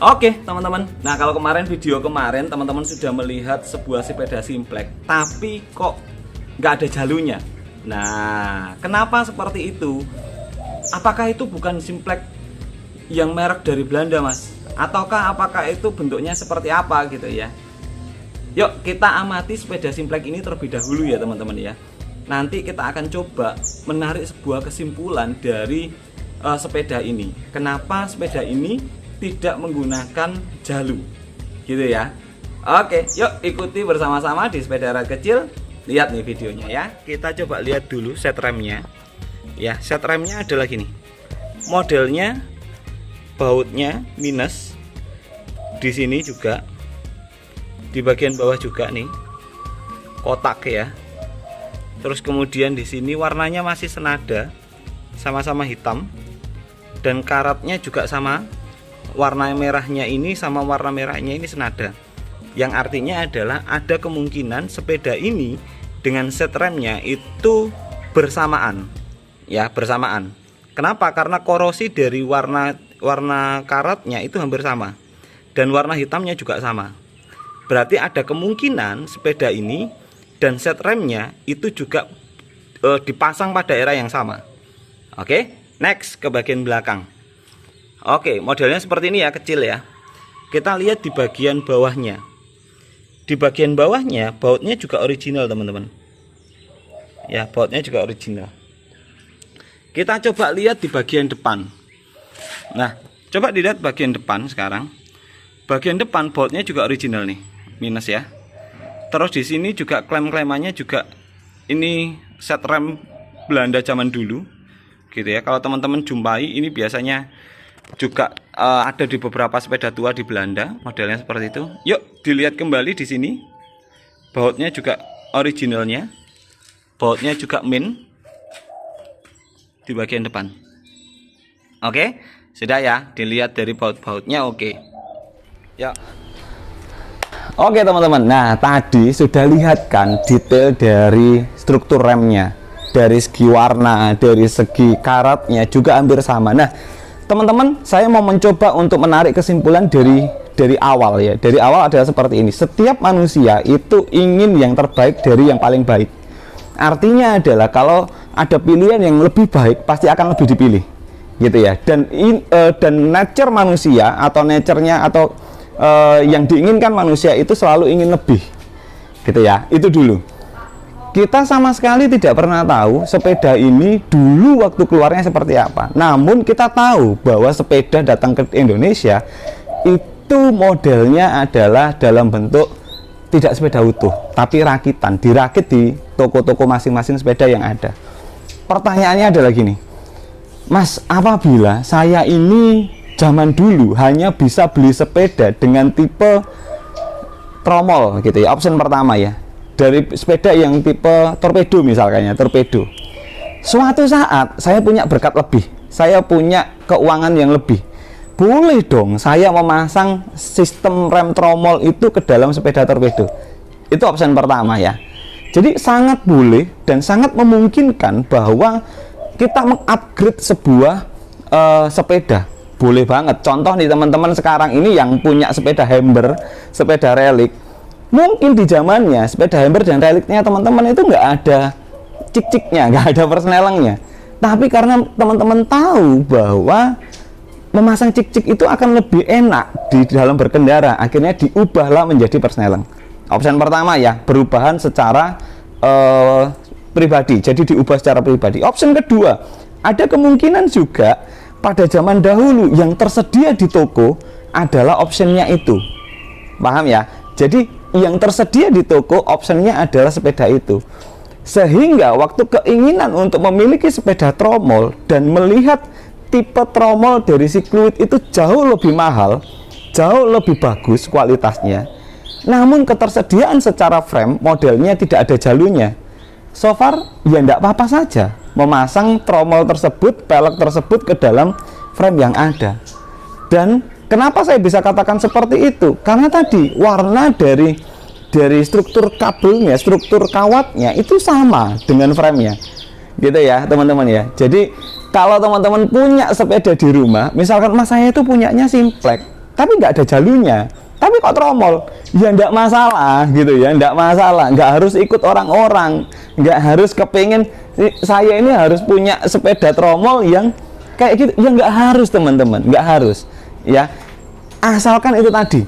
Oke teman-teman, nah kalau video kemarin teman-teman sudah melihat sebuah sepeda simplex tapi kok nggak ada jalurnya. Nah kenapa seperti itu? Apakah itu bukan simplex yang merek dari Belanda mas? Ataukah apakah itu bentuknya seperti apa gitu ya? Yuk kita amati sepeda simplex ini terlebih dahulu ya teman-teman ya. Nanti kita akan coba menarik sebuah kesimpulan dari sepeda ini. Kenapa sepeda ini tidak menggunakan jalur gitu ya. Oke, yuk ikuti bersama-sama di Sepeda Rad Kecil. Lihat nih videonya ya. Kita coba lihat dulu set remnya. Ya, set remnya adalah gini. Modelnya bautnya minus. Di sini juga. Di bagian bawah juga nih. Kotak ya. Terus kemudian di sini warnanya masih senada. Sama-sama hitam. Dan karatnya juga sama. Warna merahnya ini sama warna merahnya ini senada. Yang artinya adalah ada kemungkinan sepeda ini dengan set remnya itu bersamaan. Ya, bersamaan. Kenapa? Karena korosi dari warna karatnya itu hampir sama. Dan warna hitamnya juga sama. Berarti ada kemungkinan sepeda ini dan set remnya itu juga dipasang pada era yang sama. Oke, next ke bagian belakang. Oke, modelnya seperti ini ya, kecil ya. Kita lihat di bagian bawahnya. Di bagian bawahnya bautnya juga original teman-teman. Ya, bautnya juga original. Kita coba lihat di bagian depan. Nah, coba dilihat bagian depan sekarang. Bagian depan bautnya juga original nih, minus ya. Terus di sini juga klem-klemannya juga ini set rem Belanda zaman dulu, gitu ya. Kalau teman-teman jumpai ini biasanya juga ada di beberapa sepeda tua di Belanda, modelnya seperti itu. Yuk dilihat kembali di sini. Bautnya juga originalnya. Bautnya juga min di bagian depan. Oke, sudah ya, dilihat dari baut-bautnya oke. Ya. Oke teman-teman. Nah, tadi sudah lihat kan detail dari struktur remnya. Dari segi warna, dari segi karatnya juga hampir sama. Nah, teman-teman, saya mau mencoba untuk menarik kesimpulan dari awal ya. Dari awal adalah seperti ini. Setiap manusia itu ingin yang terbaik dari yang paling baik. Artinya adalah kalau ada pilihan yang lebih baik, pasti akan lebih dipilih, gitu ya. Dan nature manusia atau nature-nya atau yang diinginkan manusia itu selalu ingin lebih, gitu ya. Itu dulu. Kita sama sekali tidak pernah tahu sepeda ini dulu waktu keluarnya seperti apa. Namun kita tahu bahwa sepeda datang ke Indonesia itu modelnya adalah dalam bentuk tidak sepeda utuh, tapi rakitan, dirakit di toko-toko masing-masing sepeda yang ada. Pertanyaannya adalah gini, Mas, apabila saya ini zaman dulu hanya bisa beli sepeda dengan tipe tromol gitu ya, option pertama ya, dari sepeda yang tipe torpedo misalnya, torpedo. Suatu saat saya punya berkat lebih, saya punya keuangan yang lebih. Boleh dong saya memasang sistem rem tromol itu ke dalam sepeda torpedo. Itu option pertama ya. Jadi sangat boleh dan sangat memungkinkan bahwa kita mengupgrade sebuah sepeda. Boleh banget. Contoh nih teman-teman sekarang ini yang punya sepeda Hammer, sepeda relik. Mungkin di zamannya sepeda Hammer dan reliknya teman-teman itu nggak ada cik-ciknya, nggak ada persnelengnya. Tapi karena teman-teman tahu bahwa memasang cik-cik itu akan lebih enak di dalam berkendara, akhirnya diubahlah menjadi persneleng. Opsi pertama ya, perubahan secara pribadi, jadi diubah secara pribadi. Opsi kedua, ada kemungkinan juga pada zaman dahulu yang tersedia di toko adalah opsinya itu. Paham ya? Jadi yang tersedia di toko opsinya adalah sepeda itu. Sehingga waktu keinginan untuk memiliki sepeda tromol dan melihat tipe tromol dari Cyclooid itu jauh lebih mahal, jauh lebih bagus kualitasnya. Namun ketersediaan secara frame modelnya tidak ada jalurnya. So far ya tidak apa-apa saja memasang tromol tersebut, pelek tersebut ke dalam frame yang ada. Dan kenapa saya bisa katakan seperti itu? Karena tadi warna dari struktur kabelnya, struktur kawatnya itu sama dengan frame-nya. Gitu ya, teman-teman ya. Jadi kalau teman-teman punya sepeda di rumah, misalkan Mas saya itu punyanya simplex, tapi nggak ada jalurnya, tapi kok tromol, ya nggak masalah gitu ya, nggak masalah, nggak harus ikut orang-orang, nggak harus kepengen saya ini harus punya sepeda tromol yang kayak gitu, ya nggak harus teman-teman, nggak harus ya, asalkan itu tadi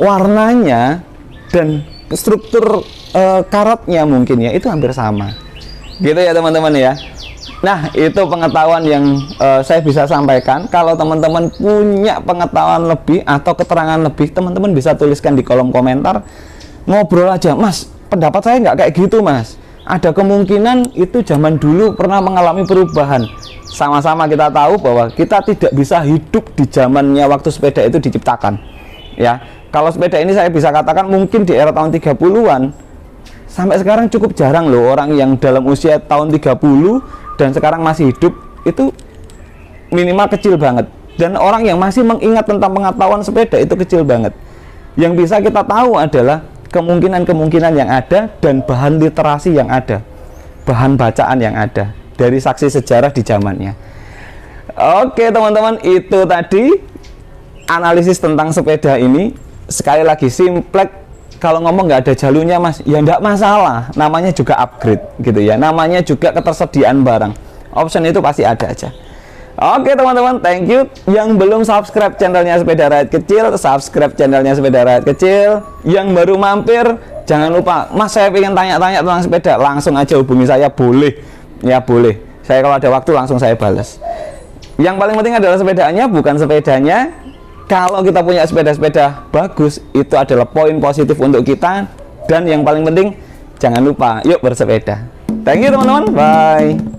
warnanya dan struktur karetnya mungkin ya itu hampir sama gitu ya teman-teman ya. Nah, itu pengetahuan yang saya bisa sampaikan. Kalau teman-teman punya pengetahuan lebih atau keterangan lebih, teman-teman bisa tuliskan di kolom komentar. Ngobrol aja, Mas, pendapat saya nggak kayak gitu, Mas. Ada kemungkinan itu zaman dulu pernah mengalami perubahan. Sama-sama kita tahu bahwa kita tidak bisa hidup di zamannya waktu sepeda itu diciptakan. Ya, kalau sepeda ini saya bisa katakan mungkin di era tahun 30-an. Sampai sekarang cukup jarang loh orang yang dalam usia tahun 30 dan sekarang masih hidup, itu minimal kecil banget. Dan orang yang masih mengingat tentang pengetahuan sepeda itu kecil banget. Yang bisa kita tahu adalah kemungkinan-kemungkinan yang ada dan bahan literasi yang ada, bahan bacaan yang ada dari saksi sejarah di zamannya. Oke teman-teman, itu tadi analisis tentang sepeda ini. Sekali lagi, Simplex kalau ngomong nggak ada jalurnya, Mas, ya nggak masalah, namanya juga upgrade gitu ya, namanya juga ketersediaan barang, option itu pasti ada aja. Oke teman-teman, thank you. Yang belum subscribe channelnya Sepeda Rakyat Kecil, subscribe channelnya Sepeda Rakyat Kecil. Yang baru mampir, jangan lupa, Mas, saya pengen tanya-tanya tentang sepeda, langsung aja hubungi saya, boleh ya, boleh, saya kalau ada waktu langsung saya balas. Yang paling penting adalah sepedanya, bukan sepedanya. Kalau kita punya sepeda-sepeda bagus, itu adalah poin positif untuk kita. Dan yang paling penting, jangan lupa, yuk bersepeda. Thank you teman-teman, bye.